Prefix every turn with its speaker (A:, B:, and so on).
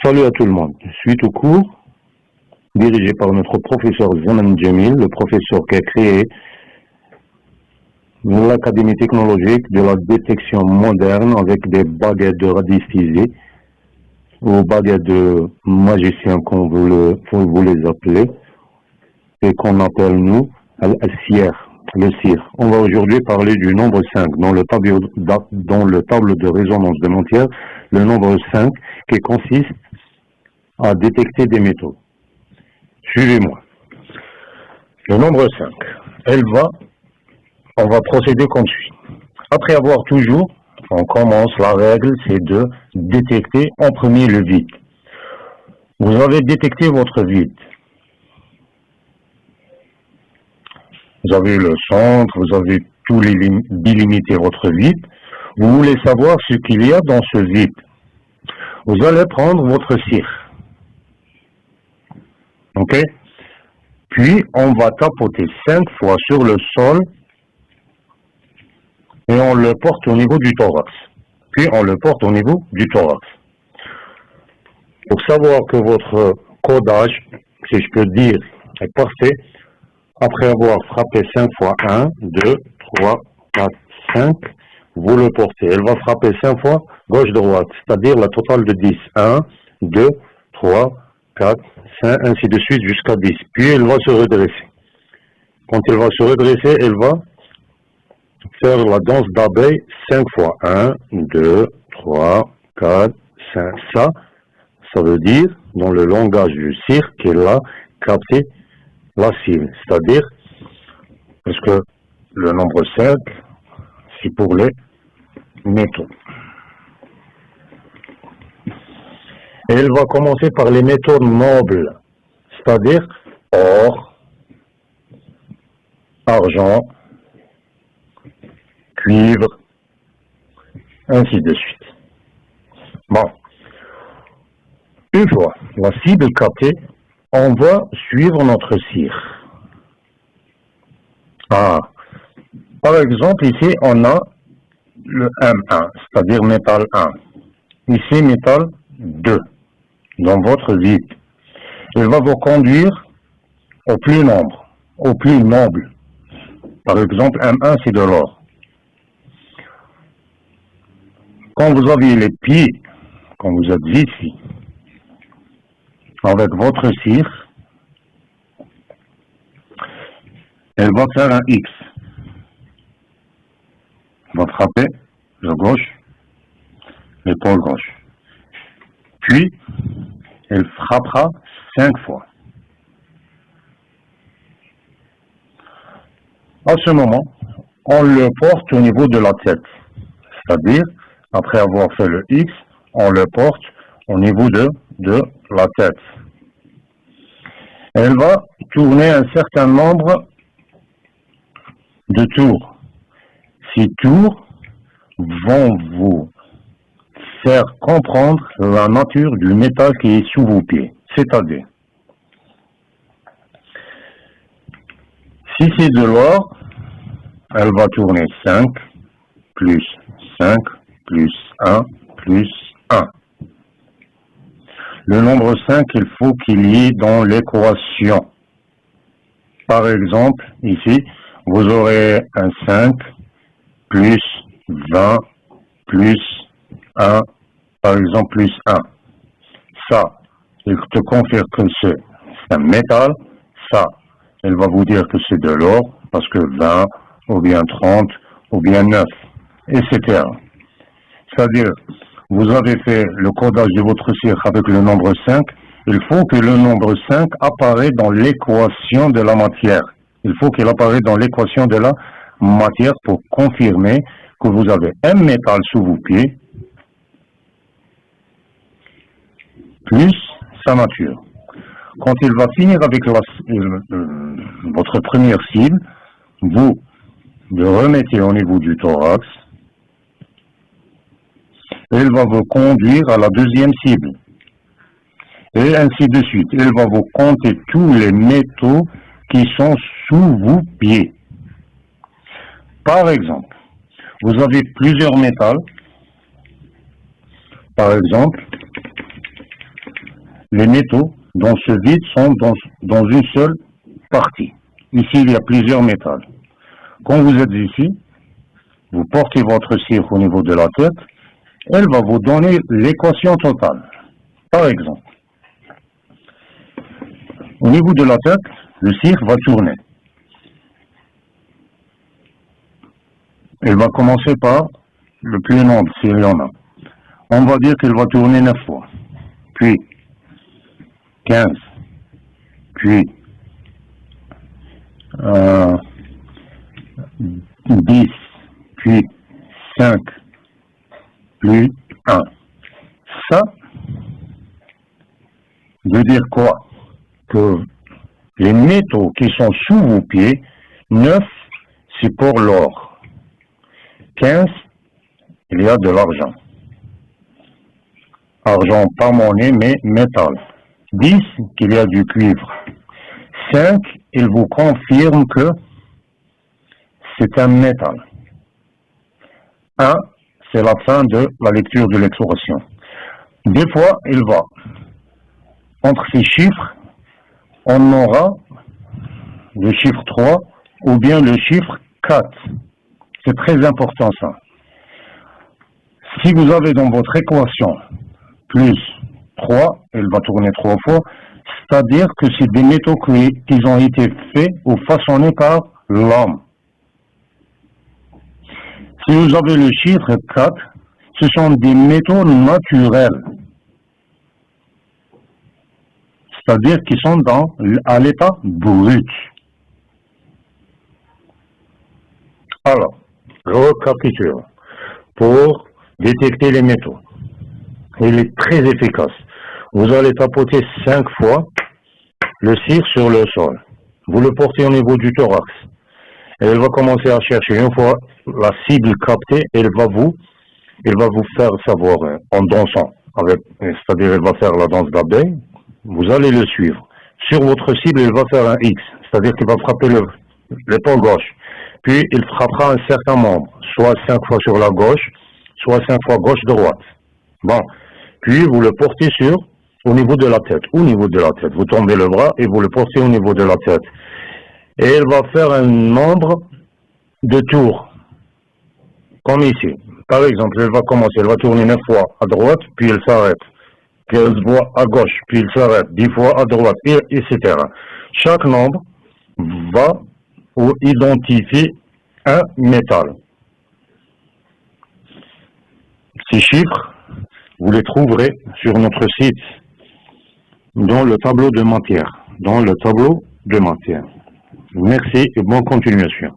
A: Salut à tout le monde. Suite au cours dirigé par notre professeur Zaman Jamil, le professeur qui a créé l'Académie technologique de la détection moderne avec des baguettes de radiesthésie ou baguettes de magicien comme vous les appelez et qu'on appelle nous le cire. On va aujourd'hui parler du nombre 5 dans le tableau de résonance de Montier, le nombre 5 qui consiste à détecter des métaux. Suivez-moi. Le nombre 5, on va procéder comme suit. Après avoir on commence, la règle, c'est de détecter en premier le vide. Vous avez détecté votre vide. Vous avez le centre, vous avez tous les délimité votre vide. Vous voulez savoir ce qu'il y a dans ce vide. Vous allez prendre votre cire. Ok? Puis, on va tapoter 5 fois sur le sol et on le porte au niveau du thorax. Pour savoir que votre codage, si je peux dire, est parfait, après avoir frappé 5 fois 1, 2, 3, 4, 5, vous le portez. Elle va frapper 5 fois gauche-droite, c'est-à-dire la totale de 10. 1, 2, 3, 4, 5, ainsi de suite jusqu'à 10. Puis elle va se redresser. Quand elle va se redresser, elle va faire la danse d'abeille 5 fois. 1, 2, 3, 4, 5. Ça veut dire, dans le langage du cirque, qu'elle a capté la cible. C'est-à-dire, parce que le nombre 5, c'est pour les métaux. Et elle va commencer par les métaux nobles, c'est-à-dire or, argent, cuivre, ainsi de suite. Bon. Une fois la cible captée, on va suivre notre cire. Par exemple, ici, on a le M1, c'est-à-dire métal 1. Ici, métal 2, dans votre vide. Il va vous conduire au plus noble. Par exemple, M1, c'est de l'or. Quand vous avez les pieds, quand vous êtes ici, avec votre cire, elle va faire un X. Elle va frapper le gauche, l'épaule gauche. Puis, elle frappera 5 fois. À ce moment, on le porte au niveau de la tête. C'est-à-dire, après avoir fait le X, on le porte au niveau de la tête. Elle va tourner un certain nombre de tours. Ces tours vont vous faire comprendre la nature du métal qui est sous vos pieds. C'est-à-dire, si c'est de l'or, elle va tourner 5, plus 5, plus 1, plus 1. Le nombre 5, il faut qu'il y ait dans l'équation. Par exemple, ici, vous aurez un 5, plus 20, plus 1, par exemple, plus 1. Ça, il te confirme que c'est un métal. Ça, elle va vous dire que c'est de l'or, parce que 20, ou bien 30, ou bien 9, etc. C'est-à-dire, vous avez fait le codage de votre cire avec le nombre 5, il faut que le nombre 5 apparaisse dans l'équation de la matière. Il faut qu'il apparaisse dans l'équation de la matière pour confirmer que vous avez un métal sous vos pieds, plus sa nature. Quand il va finir avec votre première cible, vous le remettez au niveau du thorax, elle va vous conduire à la deuxième cible. Et ainsi de suite. Elle va vous compter tous les métaux qui sont sous vos pieds. Par exemple, vous avez plusieurs métals. Par exemple, les métaux dans ce vide sont dans une seule partie. Ici, il y a plusieurs métals. Quand vous êtes ici, vous portez votre cire au niveau de la tête, elle va vous donner l'équation totale. Par exemple, au niveau de la tête, le cire va tourner. Elle va commencer par le plus nombre, s'il y en a. On va dire qu'elle va tourner 9 fois, puis 15, puis 10, puis 5, puis 1. Ça veut dire quoi? Que les métaux qui sont sous vos pieds, 9, c'est pour l'or. 15, il y a de l'argent. Argent, pas monnaie, mais métal. 10, qu'il y a du cuivre. 5, il vous confirme que c'est un métal. 1, c'est la fin de la lecture de l'expression. Des fois, il va. Entre ces chiffres, on aura le chiffre 3 ou bien le chiffre 4. C'est très important ça. Si vous avez dans votre équation plus 3, elle va tourner 3 fois, c'est-à-dire que c'est des métaux qui ont été faits ou façonnés par l'homme. Si vous avez le chiffre 4, ce sont des métaux naturels. C'est-à-dire qu'ils sont à l'état brut. Alors, je récapitule. Pour détecter les métaux, il est très efficace. Vous allez tapoter 5 fois le cire sur le sol. Vous le portez au niveau du thorax. Et elle va commencer à chercher. Une fois la cible captée, elle va vous faire savoir en dansant. C'est-à-dire, elle va faire la danse d'abeille. Vous allez le suivre. Sur votre cible, il va faire un X. C'est-à-dire qu'il va frapper l'épaule gauche. Puis, il frappera un certain membre. Soit 5 fois sur la gauche, soit 5 fois gauche-droite. Bon. Puis, vous le portez au niveau de la tête. Au niveau de la tête. Vous tombez le bras et vous le portez au niveau de la tête. Et elle va faire un nombre de tours. Comme ici. Par exemple, elle va commencer. Elle va tourner 9 fois à droite, puis elle s'arrête. Puis elle se voit à gauche, puis il s'arrête 10 fois à droite, etc. Chaque nombre va identifier un métal. Ces chiffres, vous les trouverez sur notre site dans le tableau de matière. Merci et bonne continuation.